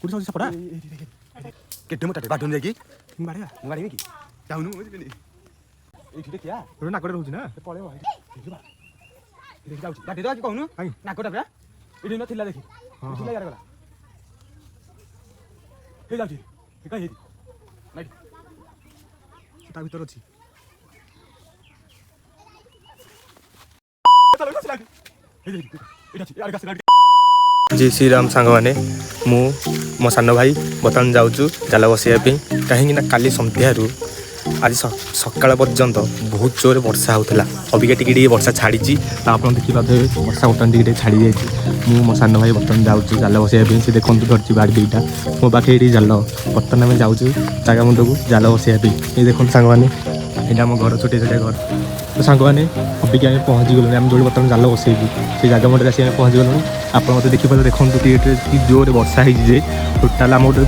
कुछ सोच सपड़ा केटे मोटा बाटन जाकी बाड़िया मु गाड़ी में की जाउनु मु जिबेनी एठी देखिया तोर नाकड़े रहउछ ना से पळेबो देखि बा देखि जाउछ बाटे तो कहनु नाकटा बा एठी न थिला देखि थिला यार गला हे जाउछ हे काई नाइ ता भीतर अछि जय श्री राम सांग मैंने मो सान भाई बर्तमान जाऊँ जाल बसैया कहीं काली सन्ध्यारू आज सकाल पर्यंत बहुत जोर वर्षा होता अबिका टी वर्षा छाड़ी आप देखिए वर्षा बर्तमान टी छाड़ी जाइए मो सान भाई बर्तमान जाऊँ जाल बसैया से देखते धरती बाड़ दुईटा मो पाखे ये जाल बर्तमान आम जाऊँ जगह मुंड को जाल बसैया ये देखते सांग मैंने यहाँ आम घर छोटे छोटे घर तो सांग मैंने अबिक आम पहुँची गलुँ आम जो बर्तमान जाल बसैबू से जगह मुंडे आसी पहुँची गलुँ आप देखिए देखते कि जोर वर्षा है टोटाल आम गोटे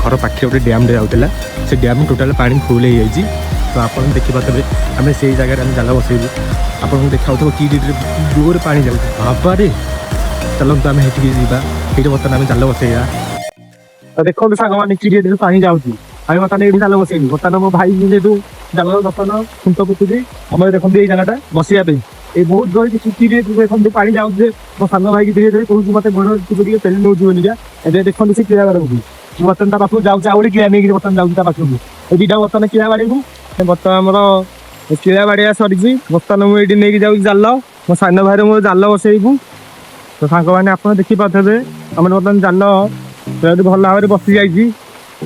घर पाखे गोटे डैम जाऊला से डैम टोटाल पानी फुल हो जाए तो आप देखिए आम से जगह जाल बसैबू आप देखा कि जोर पानी जाऊँ बाबारे चलते आम ये बर्तमान आम जाल बसैया देखो सांग मैंने पानी जाऊँगी आम बर्तमान ये जाल बसैबू बर्तमान मो भाई जेहतु जाल बर्तमान खुंट पुतुरी आम देखते ये जगह बसैया ये बहुत जोर देखते पानी जाऊे मो सान भाई धीरे धीरे कहूँ मत गोटे पेली नौ बोलिका ए देखते से किड़ा बाड़ को बर्तमान ता पाखु जाऊँ आउ किड़ा नहीं बर्तमान जाऊँ पाखु दुटा बर्तमान किड़ा बाड़ी को बर्तमान आमर किड़ा बाड़िया सरी बर्तमान मुझे नहीं जाऊँ जाल मो सान भाई मोर जाल बसैबू तो सांग मैंने आप देखिपे आम बर्तमान जाल भल भाव बसी जाइए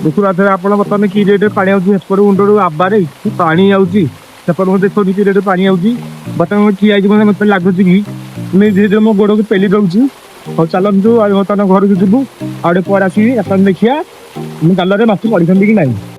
देखुए आप बर्तमान कि रेट पानी आपर मुंडू आबारे पानी आऊँगी देखो कि रेट पानी आऊँगी बर्तमान ठिया मत लगुच कि धीरे धीरे मो गोड़ को पेली दौर और चलतु बर्तमान घर को जीवु आगे पर आस देखिए जाल माछ पड़ी कि ना।